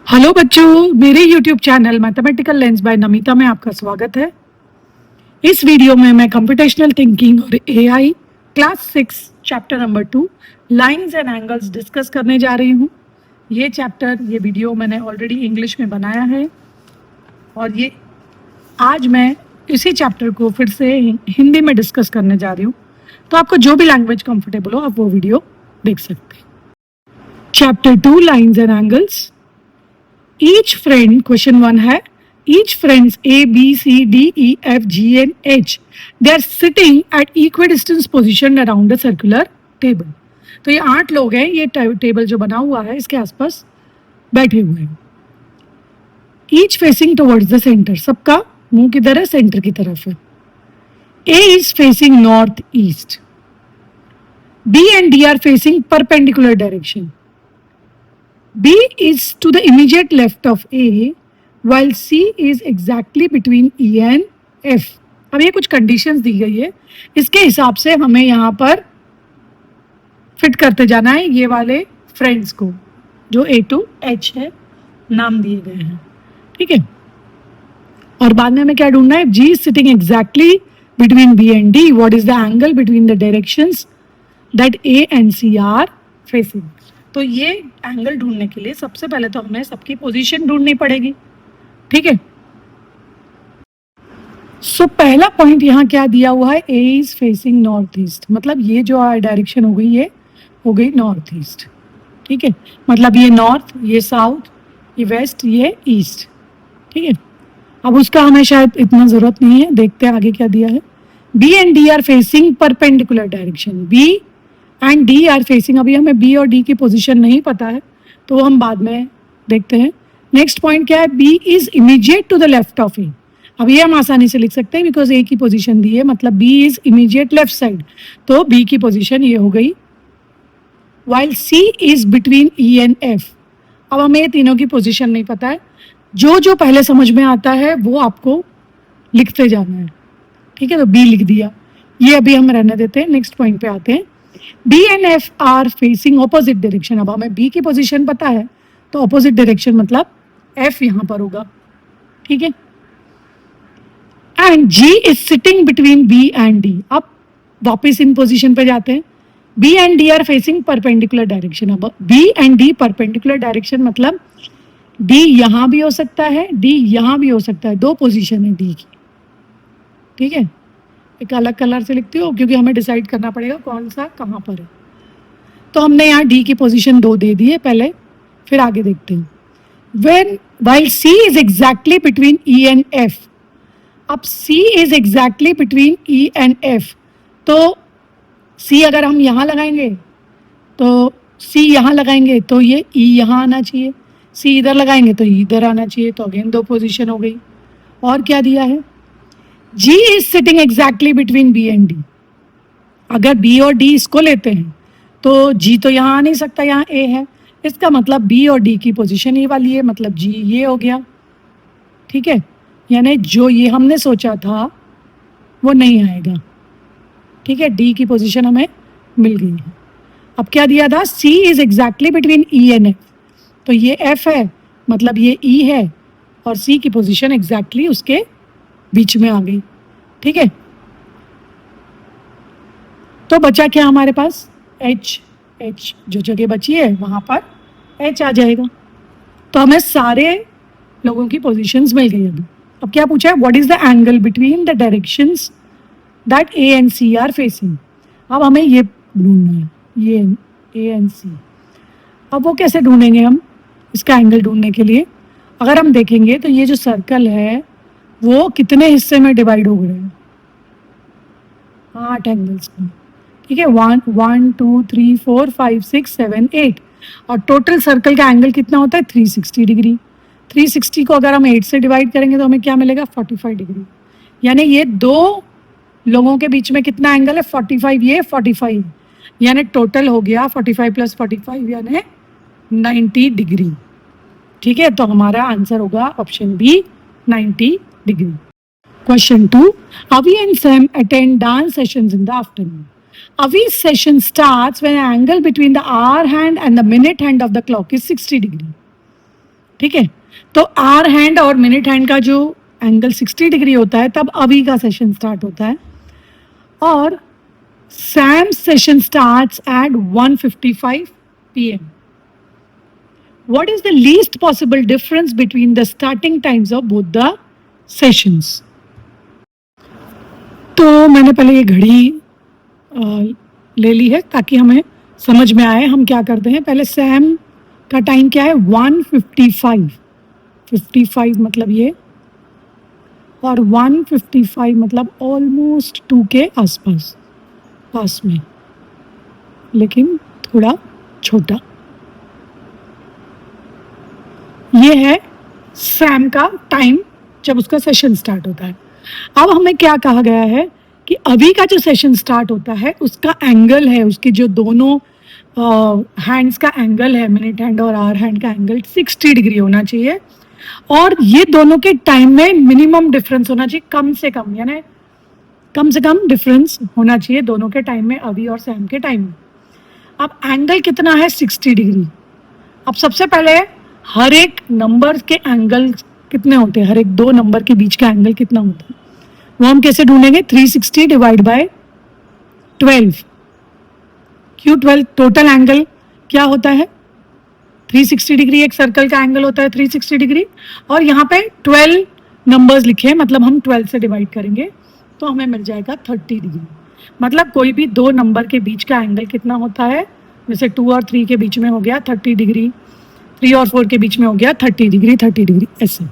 Hello बच्चों, मेरे YouTube channel mathematical lens by Namita में आपका स्वागत है। इस वीडियो में मैं कंप्यूटेशनल थिंकिंग और AI class 6 chapter number 2 lines and angles discuss करने जा रही हूँ। ये वीडियो मैंने ऑलरेडी इंग्लिश में बनाया है और ये आज मैं इसी चैप्टर को फिर से हिंदी में डिस्कस करने जा रही हूँ। तो आपको जो भी लैंग्वेज कंफर्टेबल हो आप वो वीडियो देख सकते हैं। Chapter 2 lines and angles. Each friend, question 1 है, each friends A, B, C, D, E, F, G and H, they are sitting at equidistant position around a circular table. तो ये 8 लोग हैं, ये टेबल जो बना हुआ है इसके आसपास बैठे हुए हैं। Each facing towards the center, सबका मुंह किधर है? सेंटर की तरफ है। A is facing north east. B and D are facing perpendicular direction. B is to the immediate left of A, while C is exactly between E and F. अब ये कुछ कंडीशंस दी गई है, इसके हिसाब से हमें यहाँ पर फिट करते जाना है ये वाले फ्रेंड्स को, जो A to H है, नाम दिए गए हैं, ठीक है। और बाद में हमें क्या ढूंढना है? G is sitting exactly between B and D. What is the angle between the directions that A and C are facing? तो ये एंगल ढूंढने के लिए सबसे पहले तो हमें सबकी पोजीशन ढूंढनी पड़ेगी, ठीक है। सो पहला पॉइंट यहाँ क्या दिया हुआ है? ए इज फेसिंग नॉर्थ ईस्ट, मतलब ये जो डायरेक्शन हो गई ये हो गई नॉर्थ ईस्ट, ठीक है। मतलब ये नॉर्थ, ये साउथ, ये वेस्ट, ये ईस्ट, ठीक है। अब उसका हमें शायद इतना जरूरत नहीं है, देखते हैं आगे क्या दिया है। B and D are facing perpendicular direction, B and D are facing. अभी हमें बी और डी की पोजीशन नहीं पता है तो वो हम बाद में देखते हैं। नेक्स्ट पॉइंट क्या है? B is immediate to the left of A. अब ये हम आसानी से लिख सकते हैं बिकॉज ए की पोजीशन दी है, मतलब B is immediate left side, तो बी की पोजीशन ये हो गई। While C is between E and F. अब हमें ये तीनों की पोजीशन नहीं पता है, जो जो पहले समझ में आता है वो आपको लिखते जाना है, ठीक है। तो बी लिख दिया, ये अभी हम रहने देते हैं। नेक्स्ट पॉइंट पे आते हैं। B and F are facing opposite direction. अब हमें B की पोजीशन पता है तो ऑपोजिट डायरेक्शन मतलब F यहाँ पर होगा, ठीक है। And G is sitting between B and D. अब वापस इन पोजीशन पे जाते हैं। B and D are facing perpendicular direction. अब B and D perpendicular direction मतलब D यहाँ भी हो सकता है, D यहाँ भी हो सकता है, दो पोजीशन है D की, ठीक है। एक अलग कलर से लिखती हो क्योंकि हमें डिसाइड करना पड़ेगा कौन सा कहाँ पर है। तो हमने यहाँ डी की पोजीशन 2 दे दी है पहले, फिर आगे देखते हैं। When while C is exactly between E and F. अब C is exactly between E and F, तो सी अगर हम यहाँ लगाएंगे तो सी यहाँ लगाएंगे तो ये ई यहाँ आना चाहिए, सी इधर लगाएंगे तो इधर आना चाहिए, तो अगेन 2 पोजीशन हो गई। और क्या दिया है? G is sitting exactly between B and D. अगर B और D इसको लेते हैं तो G तो यहाँ आ नहीं सकता, यहाँ A है, इसका मतलब B और D की पोजीशन ये वाली है, मतलब G ये हो गया, ठीक है। यानी जो ये हमने सोचा था वो नहीं आएगा, ठीक है। D की पोजीशन हमें मिल गई है। अब क्या दिया था? C is exactly between E and F, तो ये F है मतलब ये E है और C की पोजीशन एग्जैक्टली उसके बीच में आ गई, ठीक है। तो बचा क्या हमारे पास? H जो जगह बची है वहां पर H आ जाएगा। तो हमें सारे लोगों की पोजीशंस मिल गई अभी। अब क्या पूछा है? What is the angle between the directions that A and C are facing. अब हमें ये ढूंढना है, ये A एंड C। अब वो कैसे ढूंढेंगे हम इसका एंगल ढूंढने के लिए? अगर हम देखेंगे तो ये जो सर्कल है वो कितने हिस्से में डिवाइड हो गए हैं? 8 एंगल्स में, ठीक है। 1 2 3 4 5 6 7 8 और टोटल सर्कल का एंगल कितना होता है? 360 डिग्री। 360 को अगर हम 8 से डिवाइड करेंगे तो हमें क्या मिलेगा? 45 डिग्री। यानी ये 2 लोगों के बीच में कितना एंगल है? 45, ये 45, यानी टोटल हो गया 45 + 45 यानी 90 डिग्री, ठीक है। तो हमारा आंसर होगा option B, 90 degree. Question 2. Avi and Sam attend dance sessions in the afternoon. Avi's session starts when an angle between the hour hand and the minute hand of the clock is 60 degree. ठीक है। तो are hand और minute hand का जो angle 60 degree होता है तब अभी का सेशन स्टार्ट होता है, और Sam session starts at 1:55 PM. What is the least possible difference between the starting times of both the sessions? तो मैंने पहले ये घड़ी ले ली है ताकि हमें समझ में आए हम क्या करते हैं। पहले सैम का टाइम क्या है 1:55, 55 मतलब ये, और 1:55 मतलब ऑलमोस्ट 2 के आसपास, पास में, लेकिन थोड़ा छोटा। ये है सैम का टाइम जब उसका सेशन स्टार्ट होता है। अब हमें क्या कहा गया है कि अभी का जो सेशन स्टार्ट होता है उसका एंगल है, उसके जो दोनों हैंड्स का एंगल है, मिनट हैंड और आवर हैंड का एंगल 60 डिग्री होना चाहिए, और ये दोनों के टाइम में मिनिमम डिफरेंस होना चाहिए, कम से कम, यानी कम से कम डिफरेंस होना चाहिए दोनों के टाइम में, अभी और सैम के टाइम में। अब एंगल कितना है 60 डिग्री। अब सबसे पहले हर एक नंबर के एंगल कितने होते हैं, हर एक दो नंबर के बीच का एंगल कितना होता है वो हम कैसे ढूंढेंगे, 360 डिवाइड बाय 12। क्यों 12? टोटल एंगल क्या होता है 360 डिग्री, एक सर्कल का एंगल होता है 360 डिग्री, और यहाँ पे 12 नंबर्स लिखे हैं, मतलब हम 12 से डिवाइड करेंगे तो हमें मिल जाएगा 30 डिग्री। मतलब कोई भी दो नंबर के बीच का एंगल कितना होता है, जैसे 2 और 3 के बीच में हो गया 30 डिग्री, 3 और 4 के बीच में हो गया 30 डिग्री, 30 डिग्री ऐसे,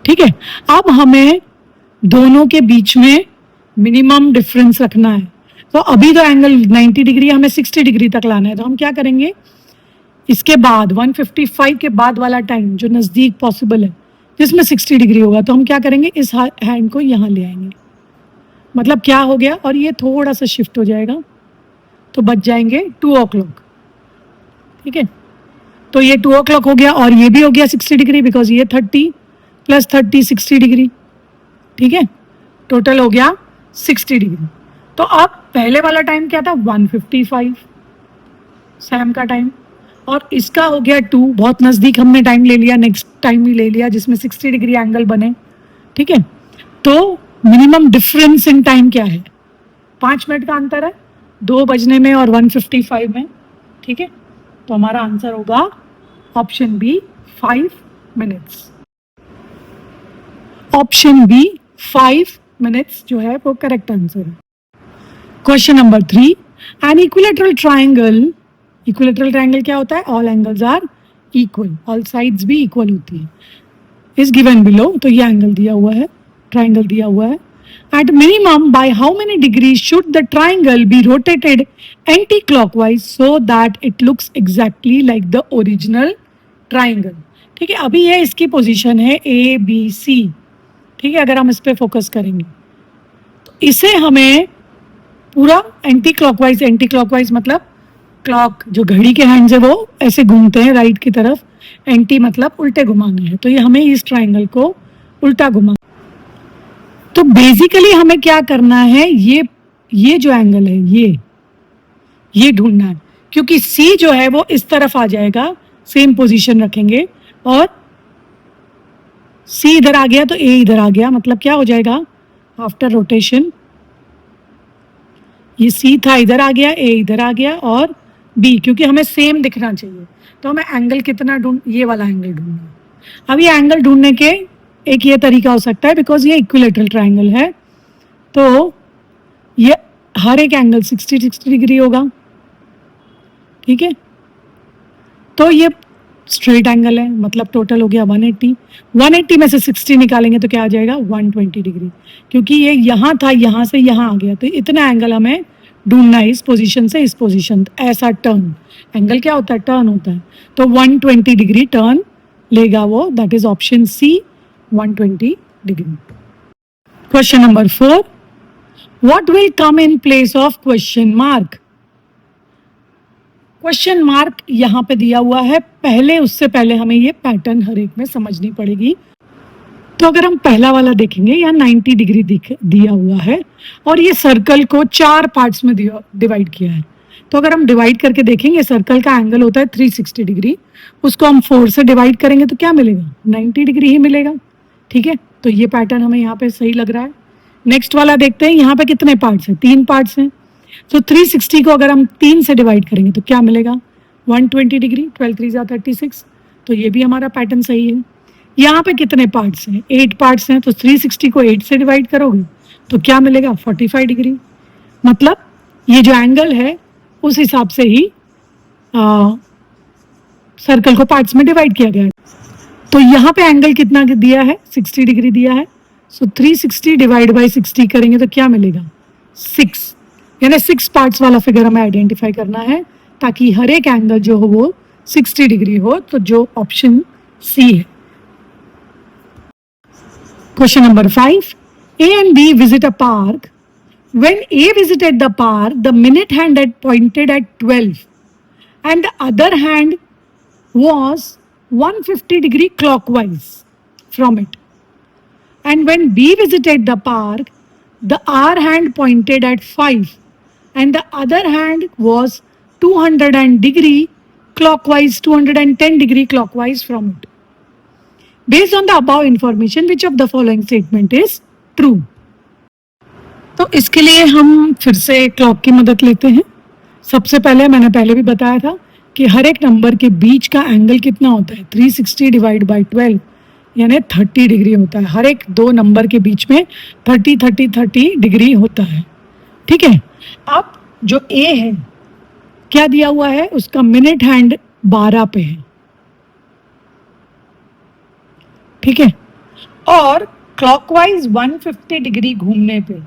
ठीक है। अब हमें दोनों के बीच में मिनिमम डिफरेंस रखना है, तो अभी तो एंगल 90 डिग्री, हमें 60 डिग्री तक लाना है, तो हम क्या करेंगे, इसके बाद 1:55 के बाद वाला टाइम जो नज़दीक पॉसिबल है जिसमें 60 डिग्री होगा, तो हम क्या करेंगे, इस हैंड को यहाँ ले आएंगे, मतलब क्या हो गया, और ये थोड़ा सा शिफ्ट हो जाएगा तो बच जाएंगे 2 o'clock, ठीक है। तो ये 2 o'clock हो गया, और ये भी हो गया 60 डिग्री, बिकॉज ये 30 + 30 60 डिग्री, ठीक है, टोटल हो गया 60 डिग्री। तो अब पहले वाला टाइम क्या था 1:55 सैम का टाइम, और इसका हो गया 2, बहुत नज़दीक हमने टाइम ले लिया, नेक्स्ट टाइम भी ले लिया जिसमें 60 डिग्री एंगल बने, ठीक है। तो मिनिमम डिफरेंस इन टाइम क्या है, 5 मिनट का अंतर है, 2 बजने में और 1:55 में, ठीक है। तो हमारा आंसर होगा option B 5 minutes. Option B 5 minutes जो है वो करेक्ट आंसर है। Question number 3, an equilateral triangle, equilateral triangle क्या होता है, all angles are equal, all sides भी इक्वल होती है, इज गिवन बिलो, तो ये एंगल दिया हुआ है, ट्राइंगल दिया हुआ है। At minimum by how many degree should the triangle be rotated anticlockwise so that it looks exactly like the original triangle, ठीक है। अभी ये इसकी पोजीशन है ABC, ठीक है। अगर हम इस पर फोकस करेंगे तो इसे हमें पूरा एंटी क्लॉकवाइज मतलब क्लॉक जो घड़ी के हैंड्स है वो ऐसे घूमते हैं राइट की तरफ, एंटी मतलब उल्टे घुमाना है, तो ये हमें इस ट्राइंगल को उल्टा घुमा। तो बेसिकली हमें क्या करना है, ये जो एंगल है ये ढूंढना है, क्योंकि C जो है वो इस तरफ आ जाएगा, सेम पोजीशन रखेंगे, और C इधर आ गया तो A इधर आ गया, मतलब क्या हो जाएगा, आफ्टर रोटेशन ये C था इधर आ गया, A इधर आ गया, और B, क्योंकि हमें सेम दिखना चाहिए तो हमें एंगल कितना ये वाला एंगल ढूंढना है। अब ये एंगल ढूंढने के एक ये तरीका हो सकता है, बिकॉज ये इक्विलेटरल ट्राइंगल है तो ये हर एक एंगल 60 डिग्री होगा, ठीक है। तो ये स्ट्रेट एंगल है, मतलब टोटल हो गया 180 में से 60 निकालेंगे तो क्या आ जाएगा 120 डिग्री, क्योंकि ये यहाँ था, यहाँ से यहाँ आ गया, तो इतना एंगल हमें ढूंढना है, इस पोजीशन से इस पोजीशन, ऐसा टर्न, एंगल क्या होता है, टर्न होता है, तो 120 डिग्री टर्न लेगा वो, that is option C 120 degree. Question number 4, what will come in place of question mark. Question mark यहाँ पे दिया हुआ है, पहले उससे पहले हमें ये पैटर्न हर एक में समझनी पड़ेगी। तो अगर हम पहला वाला देखेंगे, यहाँ 90 डिग्री दिया हुआ है, और ये सर्कल को 4 पार्ट्स में डिवाइड किया है, तो अगर हम डिवाइड करके देखेंगे, सर्कल का एंगल होता है 360 डिग्री, उसको हम 4 से डिवाइड करेंगे तो क्या मिलेगा, 90 डिग्री ही मिलेगा। ठीक है, तो ये पैटर्न हमें यहाँ पे सही लग रहा है। नेक्स्ट वाला देखते हैं, यहाँ पे कितने पार्ट्स हैं, 3 पार्ट्स हैं। तो 360 को अगर हम 3 से डिवाइड करेंगे तो क्या मिलेगा, 120 डिग्री, 12 3 जा 36, तो ये भी हमारा पैटर्न सही है। यहाँ पे कितने पार्ट्स हैं, 8 पार्ट्स हैं, तो 360 को 8 से डिवाइड करोगे तो क्या मिलेगा, 45 डिग्री। मतलब ये जो एंगल है उस हिसाब से ही सर्कल को पार्ट्स में डिवाइड किया गया है। तो यहाँ पे एंगल कितना दिया है, 60 डिग्री दिया है। सो 360 डिवाइड बाई 60 करेंगे तो क्या मिलेगा, 6, यानी 6 पार्ट्स वाला फिगर हमें आइडेंटिफाई करना है ताकि हर एक एंगल जो हो वो 60 डिग्री हो। तो जो ऑप्शन सी है। Question number 5, A and B visit a park. When A visited the park, the minute hand had pointed at 12 and the other hand was 150 degree clockwise from it. And when B visited the park, the hour hand pointed at 5 and the other hand was 210 degree clockwise from it. Based on the above information, which of the following statement is true? तो इसके लिए हम फिर से clock की मदद लेते हैं। सबसे पहले मैंने पहले भी बताया था कि हर एक नंबर के बीच का एंगल कितना होता है, 360 डिवाइड बाई 12 यानी 30 डिग्री होता है। हर एक दो नंबर के बीच में 30 डिग्री होता है। ठीक है, अब जो ए है क्या दिया हुआ है, उसका मिनट हैंड 12 पे है। ठीक है, और क्लॉकवाइज 150 डिग्री घूमने पे,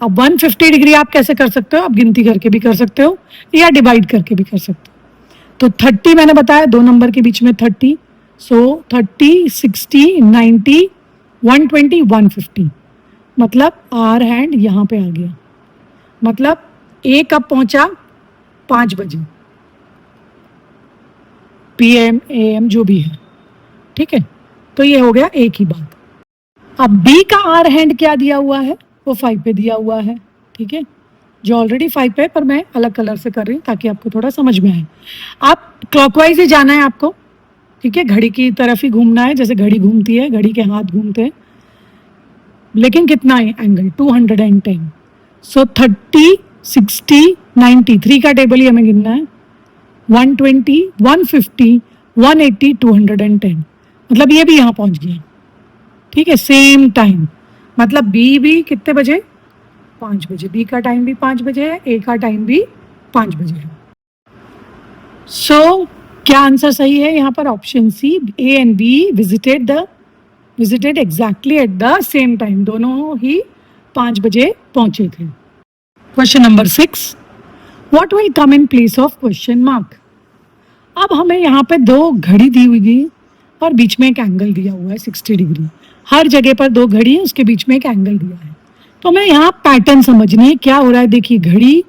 अब 150 डिग्री आप कैसे कर सकते हो, आप गिनती करके भी कर सकते हो या डिवाइड करके भी कर सकते हो। तो 30 मैंने बताया, दो नंबर के बीच में 30, सो 30 60 90 120 150, मतलब आर हैंड यहाँ पे आ गया। मतलब ए कब पहुंचा, 5 बजे, PM AM जो भी है। ठीक है, तो ये हो गया एक ही बात। अब बी का आर हैंड क्या दिया हुआ है, वो 5 पे दिया हुआ है। ठीक है, जो ऑलरेडी 5 पे, पर मैं अलग कलर से कर रही हूँ ताकि आपको थोड़ा समझ में आए। आप क्लॉकवाइज ही जाना है आपको। ठीक है, घड़ी की तरफ ही घूमना है, जैसे घड़ी घूमती है, घड़ी के हाथ घूमते हैं। लेकिन कितना है एंगल, 210। सो 30 60 90, 3 का टेबल ही हमें गिनना है, 120 150 180 210, मतलब ये भी यहाँ पहुँच गया। ठीक है, सेम टाइम, मतलब बी भी कितने बजे, 5 बजे। बी का टाइम भी 5 बजे है, ए का टाइम भी 5 बजे है। सो क्या आंसर सही है यहाँ पर, option C, A and B visited exactly at the same time, दोनों ही 5 बजे पहुंचे थे। Question number 6, what will come in place of question mark. अब हमें यहाँ पे दो घड़ी दी हुई है और बीच में एक एंगल दिया हुआ है 60 डिग्री। हर जगह पर दो घड़ी है, उसके बीच में एक एंगल दिया है। तो हमें यहाँ पैटर्न समझनी है क्या हो रहा है। देखिए घड़ी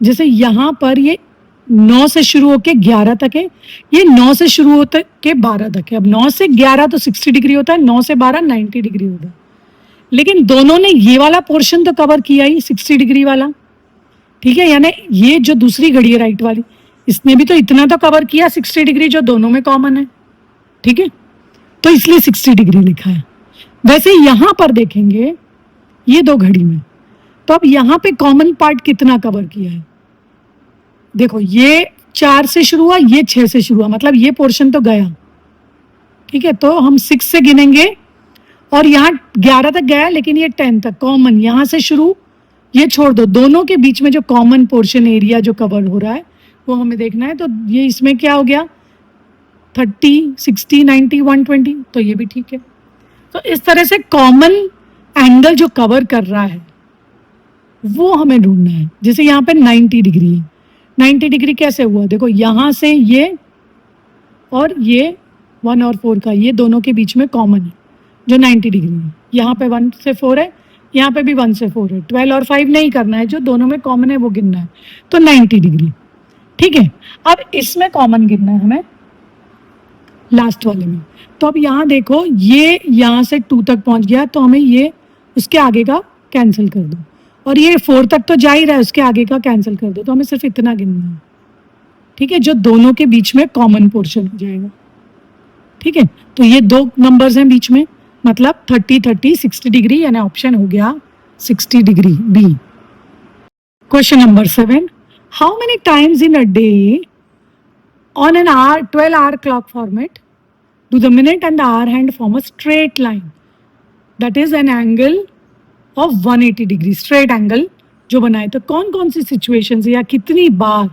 जैसे यहाँ पर ये 9 से शुरू होकर 11 तक है, ये 9 से शुरू होकर के 12 तक है। अब 9 से 11 तो 60 डिग्री होता है, 9 से 12 90 डिग्री होता है। लेकिन दोनों ने ये वाला पोर्शन तो कवर किया ही, 60 डिग्री वाला। ठीक है, यानी ये जो दूसरी घड़ी है राइट वाली, इसने भी तो इतना तो कवर किया 60 डिग्री, जो दोनों में कॉमन है। ठीक है, तो इसलिए 60 डिग्री लिखा है। वैसे यहाँ पर देखेंगे ये दो घड़ी में, तो अब यहाँ पे कॉमन पार्ट कितना कवर किया है। देखो ये 4 से शुरू हुआ, ये 6 से शुरू हुआ, मतलब ये पोर्शन तो गया। ठीक है, तो हम 6 से गिनेंगे और यहाँ 11 तक गया, लेकिन ये 10 तक कॉमन, यहाँ से शुरू, ये छोड़ दो, दोनों के बीच में जो कॉमन पोर्शन एरिया जो कवर हो रहा है वो हमें देखना है। तो ये इसमें क्या हो गया, 30 60 90 120, तो ये भी ठीक है। तो इस तरह से कॉमन एंगल जो कवर कर रहा है वो हमें ढूंढना है। जैसे यहाँ पे 90 डिग्री है, 90 डिग्री कैसे हुआ, देखो यहाँ से ये और ये 1 और 4 का, ये दोनों के बीच में कॉमन है जो 90 डिग्री है। यहाँ पे 1 से 4 है, यहाँ पे भी 1 से 4 है। 12 और 5 नहीं करना है, जो दोनों में कॉमन है वो गिनना है। तो 90 डिग्री। ठीक है, अब इसमें कॉमन गिनना है हमें, लास्ट वाले में। तो अब यहाँ देखो, ये यहाँ से 2 तक पहुँच गया, तो हमें ये उसके आगे का कैंसिल कर दो और ये 4 तक तो जा ही रहा है, उसके आगे का कैंसिल कर दो, तो हमें सिर्फ इतना गिनना है, ठीक है, जो दोनों के बीच में कॉमन पोर्शन हो जाएगा, ठीक है। तो ये दो नंबर्स हैं बीच में, मतलब 30 30 60 डिग्री, यानी ऑप्शन हो गया 60 degree B. Question number 7, how many times in a day on an hour 12-hour clock format do the minute and the hour hand form a straight line that is an angle of 180 degree, straight angle जो बनाए। तो कौन कौन सी situation या कितनी बार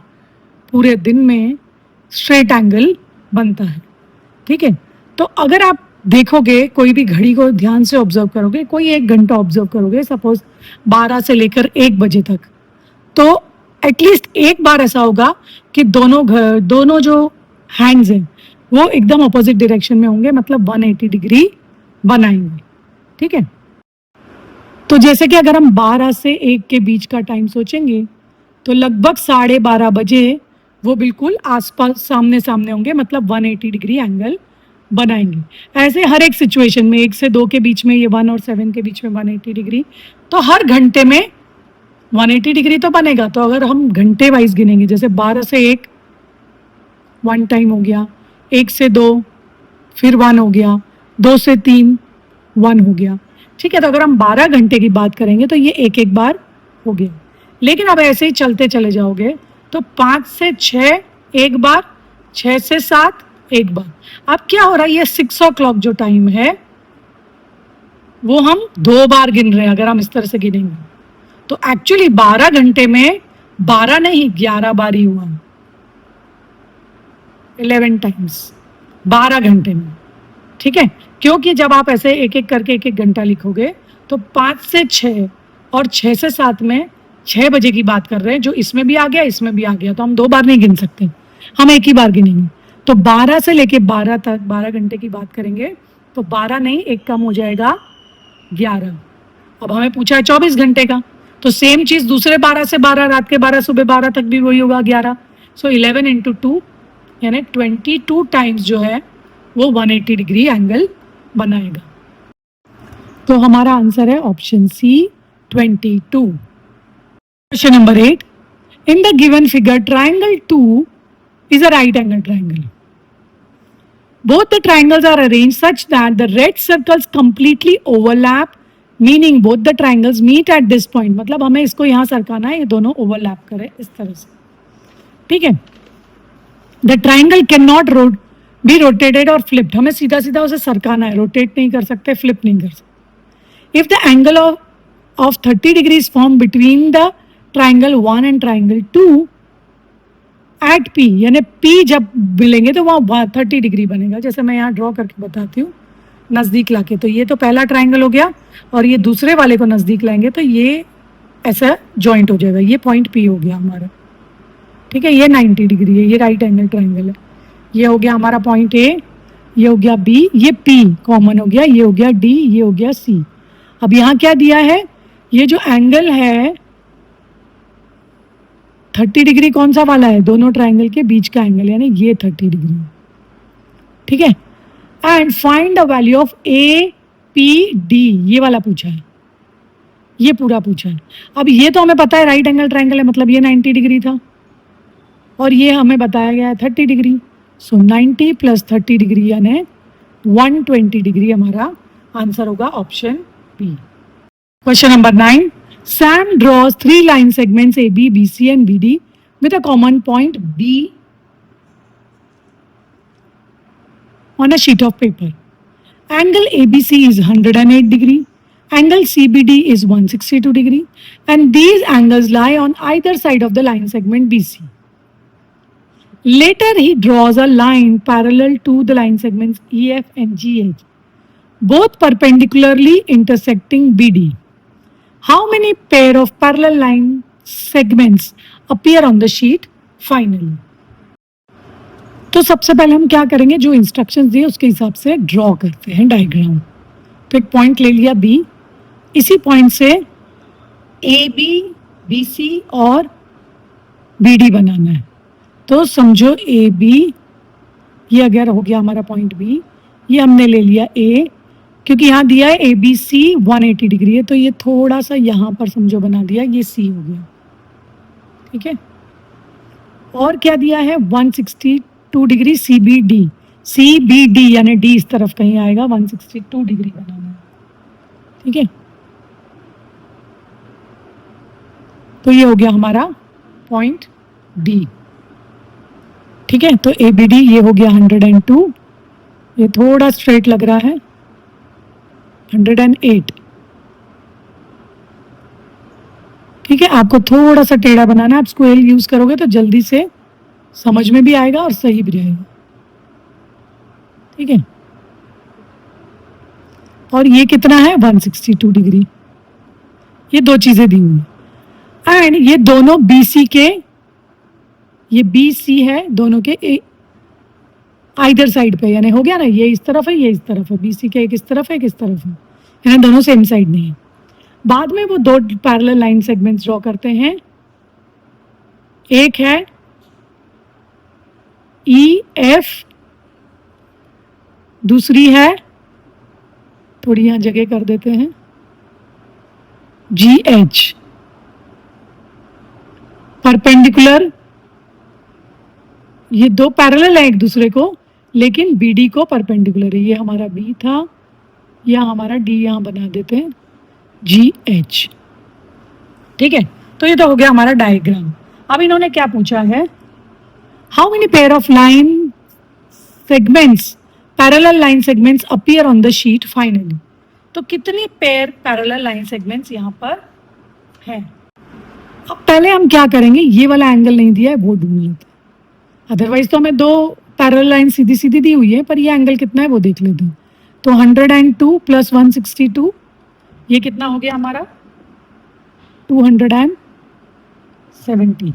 पूरे दिन में स्ट्रेट एंगल बनता है, ठीक है। तो अगर आप देखोगे, कोई भी घड़ी को ध्यान से ऑब्जर्व करोगे, कोई 1 घंटा ऑब्जर्व करोगे, सपोज 12 से लेकर 1 बजे तक, तो एटलीस्ट एक बार ऐसा होगा कि दोनों जो हैंड्स हैं वो एकदम ऑपोजिट डायरेक्शन में होंगे, मतलब 180 डिग्री बनाएंगे, ठीक है। तो जैसे कि अगर हम 12 से 1 के बीच का टाइम सोचेंगे, तो लगभग 12:30 बजे वो बिल्कुल आसपास सामने सामने होंगे, मतलब 180 डिग्री एंगल बनाएंगे। ऐसे हर एक सिचुएशन में 1 से 2 के बीच में ये 1 और 7 के बीच में 180 डिग्री, तो हर घंटे में 180 डिग्री तो बनेगा। तो अगर हम घंटे वाइज गिनेंगे, जैसे 12 से 1 1 टाइम हो गया, 1 से 2 फिर 1 हो गया, 2 से 3 1 हो गया, ठीक है। तो अगर हम 12 घंटे की बात करेंगे तो ये एक एक बार हो गया। लेकिन अब ऐसे ही चलते चले जाओगे तो 5 से 6 एक बार, 6 से 7 एक बार। अब क्या हो रहा है, ये 6 o'clock जो टाइम है वो हम 2 बार गिन रहे हैं अगर हम इस तरह से गिनेंगे। तो एक्चुअली 12 घंटे में 12 नहीं 11 बार ही हुआ, 11 टाइम्स 12 घंटे में, ठीक है। क्योंकि जब आप ऐसे एक एक करके 1 घंटा लिखोगे तो 5 से 6 और 6 से 7 में 6 बजे की बात कर रहे हैं, जो इसमें भी आ गया इसमें भी आ गया, तो हम 2 बार नहीं गिन सकते, हम एक ही बार गिनेंगे। तो 12 से लेके 12 तक 12 घंटे की बात करेंगे तो 12 नहीं, एक कम हो जाएगा 11। अब हमें पूछा है 24 घंटे का, तो सेम चीज दूसरे 12 से 12, रात के 12 सुबह 12 तक भी वही होगा 11। सो 11 इंटू 2 यानी 22 टाइम्स जो है वो 180 डिग्री एंगल बनाएगा। तो हमारा आंसर है option C 22। Question number 8, in the given figure triangle 2 is a right angle triangle. Both the triangles are arranged such that the red circles completely overlap, meaning both the triangles meet at this point. मतलब हमें इसको यहाँ सरकाना है, ये दोनों overlap करें इस तरह से, ठीक है। The triangle cannot be rotated or flipped. हमें सीधा सीधा उसे सरकाना है, रोटेट नहीं कर सकते, फ्लिप नहीं कर सकते। If the angle of 30 degrees formed between the triangle 1 and triangle 2 eight P, यानी पी जब मिलेंगे तो वहाँ 30 डिग्री बनेगा। जैसे मैं यहाँ ड्रॉ करके बताती हूँ नज़दीक लाके, तो ये तो पहला ट्राइंगल हो गया और ये दूसरे वाले को नज़दीक लाएंगे तो ये ऐसा जॉइंट हो जाएगा, ये पॉइंट पी हो गया हमारा, ठीक है। ये 90 डिग्री है, ये राइट एंगल ट्राइंगल है। ये हो गया हमारा पॉइंट ए, ये हो गया बी, ये पी कॉमन हो गया, ये हो गया डी, ये हो गया सी। अब यहाँ क्या दिया है, ये जो एंगल है 30 डिग्री कौन सा वाला है, दोनों ट्राइंगल के बीच का एंगल, यानी ये 30 डिग्री, ठीक है। And find the value of A P D, ये वाला पूछा है, ये पूरा पूछा है। अब ये तो हमें पता है राइट एंगल ट्राइंगल है, मतलब ये 90 डिग्री था और ये हमें बताया गया है 30 डिग्री। सो 90 + 30 डिग्री यानी 120 डिग्री हमारा आंसर होगा option B. Question number 9, Sam draws 3 line segments AB, BC and BD with a common point B on a sheet of paper. Angle ABC is 108 degree, angle CBD is 162 degree and these angles lie on either side of the line segment BC. Later he draws a line parallel to the line segments EF and GH, both perpendicularly intersecting BD. How many pair of parallel line segments appear on the sheet finally? तो सबसे पहले हम क्या करेंगे, जो instructions दिए उसके हिसाब से ड्रॉ करते हैं डायग्राम। तो एक पॉइंट ले लिया बी, इसी पॉइंट से ए बी बी सी और बी डी बनाना है। तो समझो ए बी, ये अगर हो गया हमारा पॉइंट बी, ये हमने ले लिया ए, क्योंकि यहाँ दिया है ABC 180 डिग्री है, तो ये थोड़ा सा यहाँ पर समझो बना दिया, ये C हो गया, ठीक है। और क्या दिया है 162 डिग्री CBD यानी D इस तरफ कहीं आएगा, 162 डिग्री बनाना है, ठीक है। तो ये हो गया हमारा पॉइंट D, ठीक है। तो ABD ये हो गया 102, ये थोड़ा स्ट्रेट लग रहा है 108, ठीक है। आपको थोड़ा सा टेढ़ा बनाना है, आप स्क्वेयर यूज करोगे तो जल्दी से समझ में भी आएगा और सही भी रहेगा, ठीक है। और ये कितना है 162 डिग्री, ये दो चीजें दी हुई है। एंड ये दोनों BC के, ये BC है दोनों के आइदर साइड पे, यानी हो गया ना, ये इस तरफ है, ये इस तरफ है, BC के एक इस तरफ है, एक इस तरफ है, यानी दोनों सेम साइड नहीं है। बाद में वो दो पैरेलल लाइन सेगमेंट्स ड्रॉ करते हैं, एक है EF, दूसरी है, थोड़ी यहां जगह कर देते हैं, GH, परपेंडिकुलर, ये दो पैरेलल है एक दूसरे को, लेकिन BD को परपेंडिकुलर है। ये हमारा B था, या हमारा D यहां बना देते हैं GH, ठीक है। तो ये तो हो गया हमारा डायग्राम। अब इन्होंने क्या पूछा है, how many pair of line segments, parallel line segments appear on the sheet finally. तो कितनी पेयर पैरेलल लाइन सेगमेंट्स यहाँ पर है। अब पहले हम क्या करेंगे, ये वाला एंगल नहीं दिया है वो ढूंढ लेते हैं, अदरवाइज तो हमें दो पैरेलल लाइन सीधी सीधी दी हुई है, पर ये एंगल कितना है वो देख लेते हैं। तो 102 प्लस 162, ये कितना हो गया हमारा 270,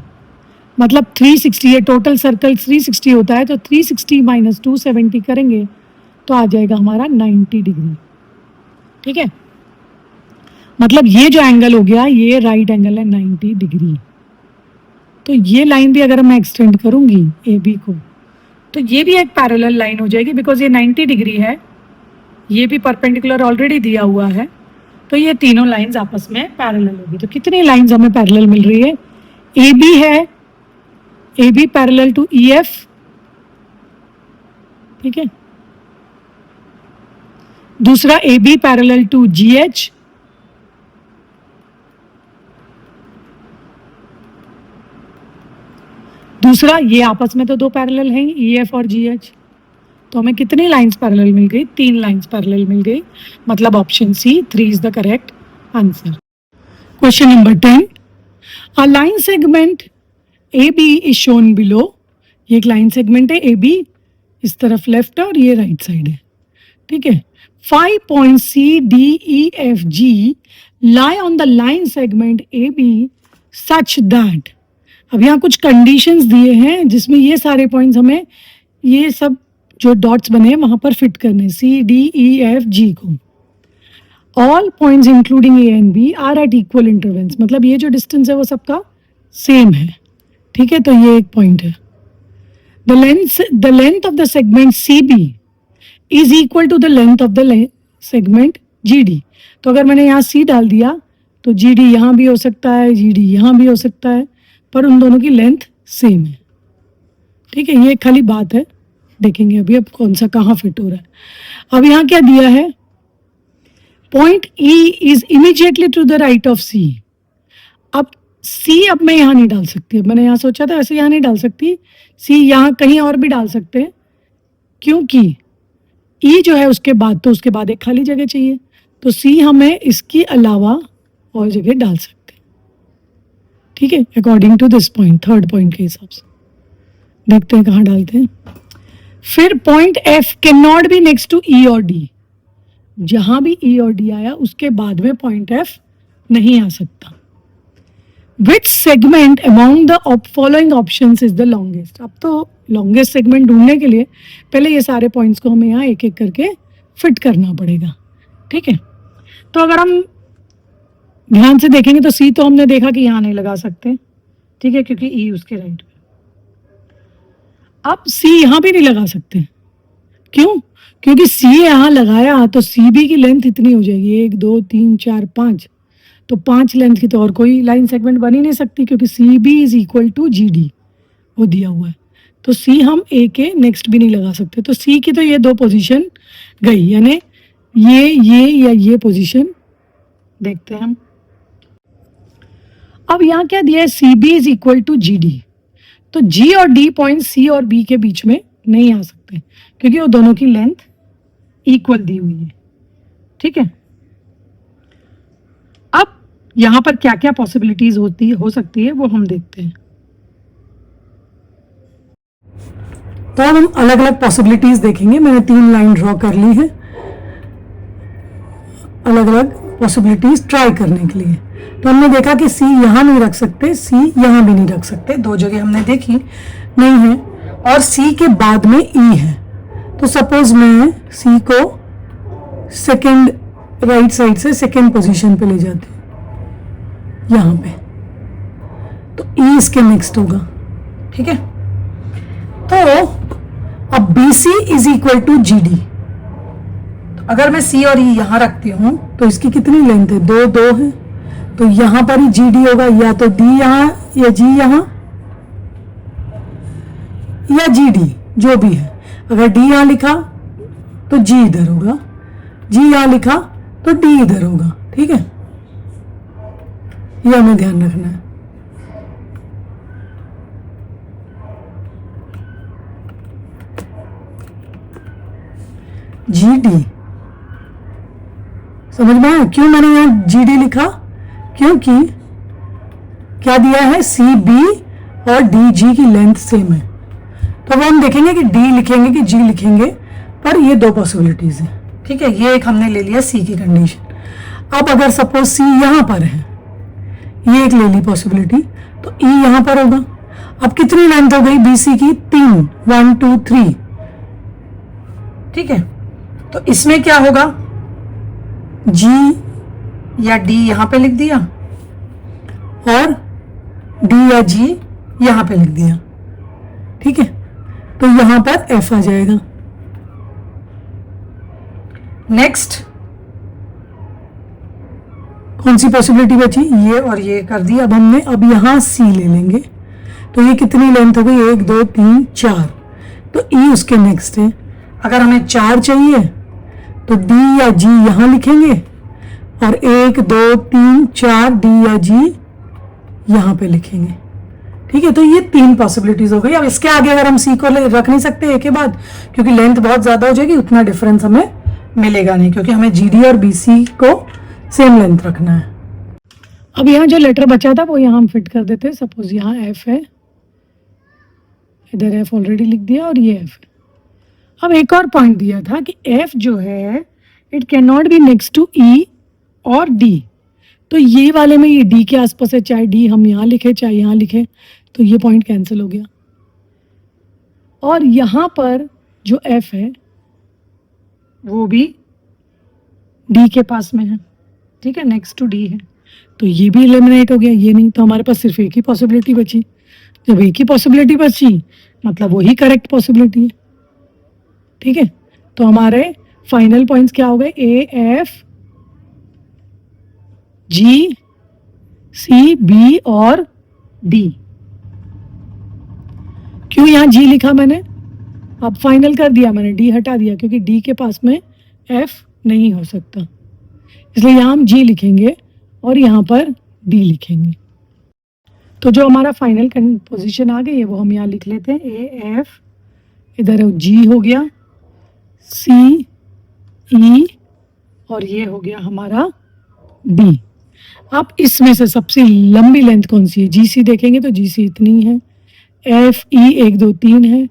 मतलब 360 है। टोटल सर्कल 360 होता है, तो 360 माइनस 270 करेंगे तो आ जाएगा हमारा 90 डिग्री, ठीक है। मतलब ये जो एंगल हो गया, ये राइट एंगल है 90 डिग्री। तो ये लाइन भी अगर मैं एक्सटेंड करूंगी AB को, तो ये भी एक पैरेलल लाइन हो जाएगी, बिकॉज ये 90 डिग्री है, ये भी परपेंडिकुलर ऑलरेडी दिया हुआ है, तो ये तीनों लाइंस आपस में पैरेलल होगी। तो कितनी लाइंस हमें पैरेलल मिल रही है, AB है, AB पैरेलल टू EF, ठीक है। दूसरा AB पैरेलल टू GH, दूसरा ये आपस में तो दो पैरेलल हैं EF और GH, तो हमें कितनी लाइंस पैरेलल मिल गई, 3 लाइंस पैरेलल मिल गई, मतलब option C 3 is the correct answer. Question number 10, a line segment AB is shown below. ये एक लाइन सेगमेंट है AB, इस तरफ लेफ्ट है और ये राइट साइड है, ठीक है। 5 point CDEFG lie on the line segment AB such that, अब यहाँ कुछ कंडीशंस दिए हैं जिसमें ये सारे पॉइंट्स हमें, ये सब जो डॉट्स बने हैं वहां पर फिट करने, CDEFG को। All points including A and B are at equal intervals, मतलब ये जो डिस्टेंस है वो सबका सेम है, ठीक है। तो ये एक पॉइंट है। The length of the segment CB is equal to the length of the segment GD। तो अगर मैंने यहाँ C डाल दिया तो GD यहाँ भी हो सकता है, GD यहाँ भी हो सकता है, पर उन दोनों की लेंथ सेम है, ठीक है। ये खाली बात है, देखेंगे अभी अब कौन सा कहाँ फिट हो रहा है। अब यहाँ क्या दिया है, point E is immediately to the right of C। अब C अब मैं यहाँ नहीं डाल सकती, अब मैंने यहाँ सोचा था ऐसे यहाँ नहीं डाल सकती, C यहाँ कहीं और भी डाल सकते हैं, क्योंकि E जो है उसके बाद, तो उसके बाद एक खाली जगह चाहिए, तो C हमें इसके अलावा और जगह डाल सकते हैं, ठीक है, according to this point, third point के हिसाब से। देखते हैं कहाँ डालते हैं। फिर point F can not be next to E और D। जहां भी E और D आया उसके बाद में पॉइंट F नहीं आ सकता। विच segment among the following options is the longest. अब तो लॉन्गेस्ट सेगमेंट ढूंढने के लिए पहले ये सारे पॉइंट्स को हमें यहाँ एक एक करके फिट करना पड़ेगा, ठीक है। तो अगर हम ध्यान से देखेंगे तो C तो हमने देखा कि यहाँ नहीं लगा सकते, ठीक है, क्योंकि E उसके राइट में। अब C यहाँ भी नहीं लगा सकते क्यों? क्योंकि सी यहाँ लगाया तो सी बी की लेंथ इतनी हो जाएगी, 1 2 3 4 5, तो 5 लेंथ की तो और कोई लाइन सेगमेंट बन ही नहीं सकती, क्योंकि C B is equal to G D वो दिया हुआ है। तो सी हम ए के नेक्स्ट भी नहीं लगा सकते, तो सी की तो ये 2 पोजीशन गई, यानी ये या ये पोजीशन देखते हैं हम। अब यहाँ क्या दिया है, C B is equal to G D, तो जी और डी पॉइंट सी और बी के बीच में नहीं आ सकते, क्योंकि वो दोनों की लेंथ इक्वल दी हुई है। ठीक है, अब यहां पर क्या क्या पॉसिबिलिटीज हो सकती है वो हम देखते हैं। तो अब हम अलग अलग पॉसिबिलिटीज देखेंगे। मैंने 3 लाइन ड्रॉ कर ली है अलग अलग पॉसिबिलिटीज ट्राई करने के लिए। तो हमने देखा कि सी यहाँ नहीं रख सकते, सी यहाँ भी नहीं रख सकते, 2 जगह हमने देखी नहीं है, और सी के बाद में ई है। तो सपोज मैं सी को सेकंड राइट साइड से सेकंड पोजीशन पे ले जाती हूँ यहाँ पे, तो ई इसके नेक्स्ट होगा। ठीक है, तो अब B C is equal to G D, अगर मैं सी और ई यहां रखती हूं तो इसकी कितनी लेंथ है, 2 2 है, तो यहां पर ही जी डी होगा, या तो डी यहां या जी यहां या जी डी जो भी है। अगर डी यहां लिखा तो जी इधर होगा, जी यहां लिखा तो डी इधर होगा। ठीक है, ये हमें ध्यान रखना है। जी डी समझ में आया क्यों मैंने यहाँ जी डी लिखा? क्योंकि क्या दिया है, सी बी और डी जी की लेंथ सेम है। तो अब हम देखेंगे कि डी लिखेंगे कि जी लिखेंगे, पर ये 2 पॉसिबिलिटीज है। ठीक है, ये एक हमने ले लिया सी की कंडीशन। अब अगर सपोज सी यहां पर है, ये एक ले ली पॉसिबिलिटी, तो ई यहां पर होगा। अब कितनी लेंथ हो गई बी सी की, 3, 1 2 3। ठीक है, तो इसमें क्या होगा, जी या डी यहां पे लिख दिया और डी या जी यहां पे लिख दिया। ठीक है, तो यहां पर एफ आ जाएगा। नेक्स्ट कौन सी पॉसिबिलिटी बची, ये और ये कर दी। अब हमने अब यहां सी ले लेंगे, तो ये कितनी लेंथ हो गई, 1 2 3 4, तो ई उसके नेक्स्ट है। अगर हमें 4 चाहिए तो डी या जी यहां लिखेंगे और 1 2 3 4 डी या जी यहां पे लिखेंगे। ठीक है, तो ये 3 पॉसिबिलिटीज हो गई। अब इसके आगे अगर हम सी को रख नहीं सकते एक के बाद, क्योंकि लेंथ बहुत ज्यादा हो जाएगी, उतना डिफरेंस हमें मिलेगा नहीं, क्योंकि हमें जी डी और बी सी को सेम लेंथ रखना है। अब यहाँ जो लेटर बचा था वो यहाँ हम फिट कर देते हैं। सपोज यहाँ एफ है, इधर एफ ऑलरेडी लिख दिया और ये एफ है। अब एक और पॉइंट दिया था कि एफ जो है it can not be next to E और डी, तो ये वाले में ये डी के आसपास है, चाहे डी हम यहाँ लिखे चाहे यहाँ लिखे, तो ये पॉइंट कैंसिल हो गया। और यहाँ पर जो एफ है वो भी डी के पास में है। ठीक है, नेक्स्ट टू डी है, तो ये भी एलिमिनेट हो गया, ये नहीं, तो हमारे पास सिर्फ एक ही पॉसिबिलिटी बची। जब एक ही पॉसिबिलिटी बची मतलब वही करेक्ट पॉसिबिलिटी है। ठीक है, तो हमारे फाइनल पॉइंट्स क्या हो गए, A F G C B और डी। क्यों यहाँ जी लिखा मैंने, अब फाइनल कर दिया मैंने, डी हटा दिया क्योंकि डी के पास में एफ नहीं हो सकता, इसलिए यहाँ हम जी लिखेंगे और यहाँ पर डी लिखेंगे। तो जो हमारा फाइनल पोजीशन आ गई है वो हम यहाँ लिख लेते हैं, ए एफ इधर जी हो गया, सी ई और ये हो गया हमारा डी। अब इसमें से सबसे लंबी लेंथ कौन सी है, जी सी देखेंगे तो जी सी इतनी है, एफ ई 1 2 3 है,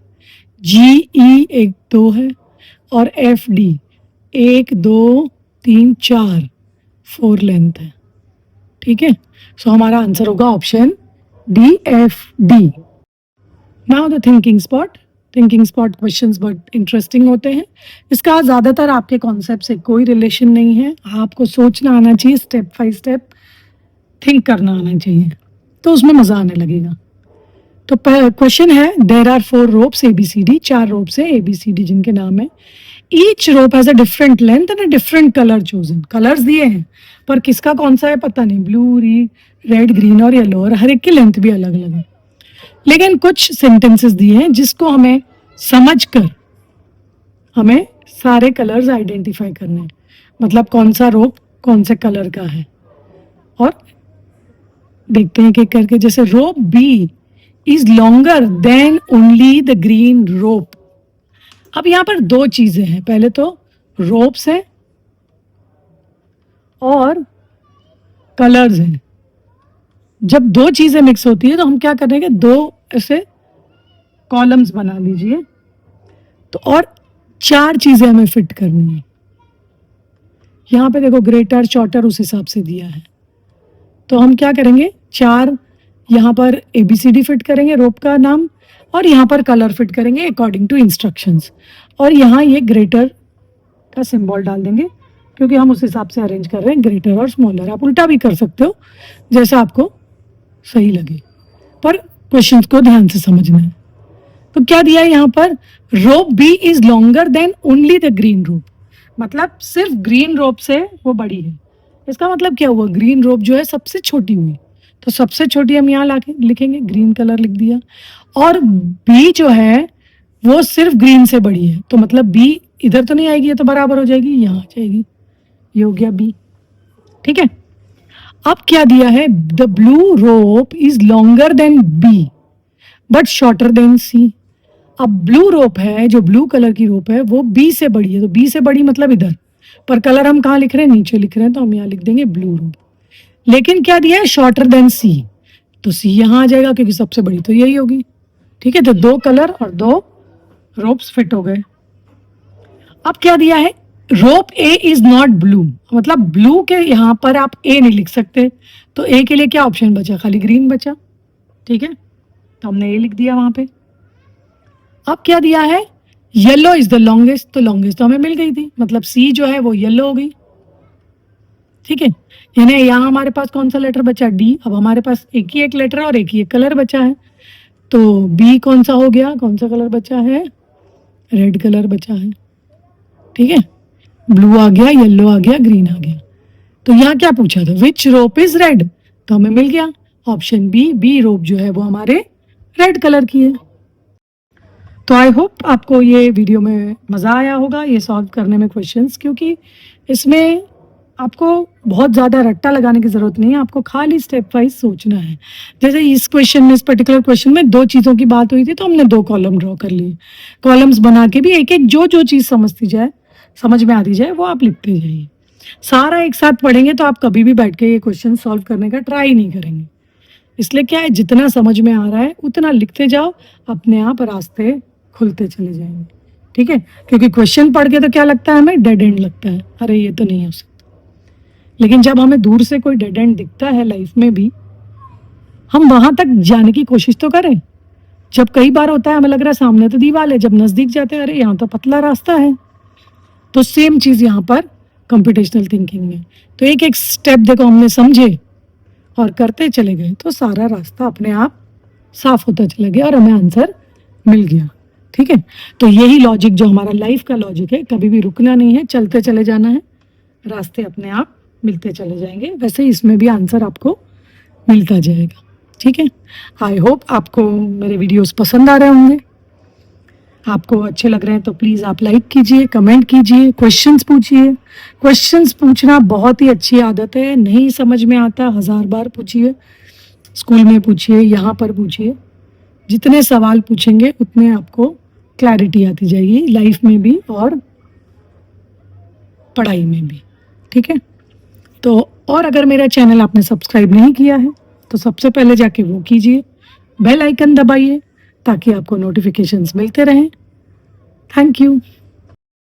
जी ई 1 2 है और एफ डी 1 2 3 4 4 लेंथ है। ठीक है, सो हमारा आंसर होगा option D F D. Now the thinking spot questions बहुत इंटरेस्टिंग होते हैं। इसका ज़्यादातर आपके कॉन्सेप्ट से कोई रिलेशन नहीं है, आपको सोचना आना चाहिए, स्टेप बाय स्टेप थिंक करना आना चाहिए, तो उसमें मज़ा आने लगेगा। तो क्वेश्चन है, there are 4 ropes ABCD, 4 ropes है ABCD जिनके नाम है। Each rope has a different length and a different colour chosen. Colours दिए हैं पर किसका कौन सा है पता नहीं, ब्लू, रेड, ग्रीन और येलो, और हर एक की लेंथ भी अलग अलग है। लेकिन कुछ सेंटेंसेस दिए हैं जिसको हमें समझकर हमें सारे कलर्स आइडेंटिफाई करने हैं, मतलब कौन सा रोप कौन से कलर का है। और देखते हैं कि करके, जैसे rope B is longer than only the green rope. अब यहां पर 2 चीजें हैं, पहले तो रोप्स हैं और कलर्स हैं। जब 2 चीजें मिक्स होती है तो हम क्या करेंगे, 2 ऐसे कॉलम्स बना लीजिए, तो और 4 चीजें हमें फिट करनी है। यहां पे देखो ग्रेटर शॉर्टर उस हिसाब से दिया है, तो हम क्या करेंगे, 4 यहाँ पर ABCD फिट करेंगे रोप का नाम, और यहाँ पर कलर फिट करेंगे अकॉर्डिंग टू इंस्ट्रक्शंस, और यहाँ ये ग्रेटर का सिंबल डाल देंगे क्योंकि हम उस हिसाब से अरेंज कर रहे हैं, ग्रेटर और स्मॉलर। आप उल्टा भी कर सकते हो जैसा आपको सही लगे, पर क्वेश्चंस को ध्यान से समझना है। तो क्या दिया है यहाँ पर, rope B is longer than only the green rope, मतलब सिर्फ ग्रीन रोप से वो बड़ी है। इसका मतलब क्या हुआ, ग्रीन रोप जो है सबसे छोटी हुई, तो सबसे छोटी हम यहाँ लाके लिखेंगे, ग्रीन कलर लिख दिया। और बी जो है वो सिर्फ ग्रीन से बड़ी है, तो मतलब बी इधर तो नहीं आएगी, ये तो बराबर हो जाएगी, यहाँ आ जाएगी, ये हो गया बी। ठीक है, अब क्या दिया है, the blue rope is longer than B but shorter than C. अब ब्लू रोप है, जो ब्लू कलर की रोप है वो बी से बड़ी है, तो बी से बड़ी मतलब इधर, पर कलर हम कहाँ लिख रहे हैं, नीचे लिख रहे हैं, तो हम यहाँ लिख देंगे ब्लू रोप। लेकिन क्या दिया है, शॉर्टर देन सी, तो सी यहाँ आ जाएगा क्योंकि सबसे बड़ी तो यही होगी। ठीक है, तो 2 कलर और 2 रोप्स फिट हो गए। अब क्या दिया है, रोप ए इज नॉट ब्लू, मतलब ब्लू के यहाँ पर आप ए नहीं लिख सकते, तो ए के लिए क्या ऑप्शन बचा, खाली ग्रीन बचा। ठीक है, तो हमने ए लिख दिया वहां पे। अब क्या दिया है, येलो इज द लॉन्गेस्ट, तो लॉन्गेस्ट तो हमें मिल गई थी, मतलब सी जो है वो येलो हो गई। ठीक है, यानी यहाँ हमारे पास कौन सा लेटर बचा, डी। अब हमारे पास एक ही एक लेटर और एक ही एक कलर बचा है, तो बी कौन सा हो गया, कौन सा कलर बचा है, रेड कलर बचा है। ठीक है, ब्लू आ गया, येलो आ गया, ग्रीन आ गया। तो यहाँ क्या पूछा था, विच रोप इज रेड, तो हमें मिल गया ऑप्शन बी, बी रोप जो है वो हमारे रेड कलर की है। तो आई होप आपको ये वीडियो में मज़ा आया होगा ये सॉल्व करने में क्वेश्चंस, क्योंकि इसमें आपको बहुत ज़्यादा रट्टा लगाने की ज़रूरत नहीं है, आपको खाली स्टेप वाइज सोचना है। जैसे इस क्वेश्चन में, इस पर्टिकुलर क्वेश्चन में 2 चीज़ों की बात हुई थी, तो हमने 2 कॉलम ड्रॉ कर लिए। कॉलम्स बना के भी एक एक जो चीज़ समझ में आती जाए वो आप लिखते जाइए। सारा एक साथ पढ़ेंगे तो आप कभी भी बैठ के ये क्वेश्चन सॉल्व करने का ट्राई नहीं करेंगे। इसलिए क्या है, जितना समझ में आ रहा है उतना लिखते जाओ, अपने आप रास्ते खुलते चले जाएंगे। ठीक है, क्योंकि क्वेश्चन पढ़ के तो क्या लगता है हमें, डेड एंड लगता है, अरे ये तो नहीं हो सकता। लेकिन जब हमें दूर से कोई डेड एंड दिखता है लाइफ में भी, हम वहां तक जाने की कोशिश तो करें। जब कई बार होता है हमें लग रहा है सामने तो दीवार है, जब नजदीक जाते हैं अरे यहाँ तो पतला रास्ता है। तो सेम चीज यहाँ पर कंप्यूटेशनल थिंकिंग में, तो एक एक स्टेप देखो हमने समझे और करते चले गए, तो सारा रास्ता अपने आप साफ होता चला गया और हमें आंसर मिल गया। ठीक है, तो यही लॉजिक जो हमारा लाइफ का लॉजिक है, कभी भी रुकना नहीं है, चलते चले जाना है, रास्ते अपने आप मिलते चले जाएंगे। वैसे इसमें भी आंसर आपको मिलता जाएगा। ठीक है, आई होप आपको मेरे वीडियोस पसंद आ रहे होंगे, आपको अच्छे लग रहे हैं तो प्लीज़ आप लाइक कीजिए, कमेंट कीजिए, क्वेश्चंस पूछिए। क्वेश्चंस पूछना बहुत ही अच्छी आदत है, नहीं समझ में आता 1000 बार पूछिए, स्कूल में पूछिए, यहाँ पर पूछिए। जितने सवाल पूछेंगे उतने आपको क्लैरिटी आती जाएगी लाइफ में भी और पढ़ाई में भी। ठीक है, तो और अगर मेरा चैनल आपने सब्सक्राइब नहीं किया है तो सबसे पहले जाके वो कीजिए, बेल आइकन दबाइए ताकि आपको नोटिफिकेशंस मिलते रहें। Thank you.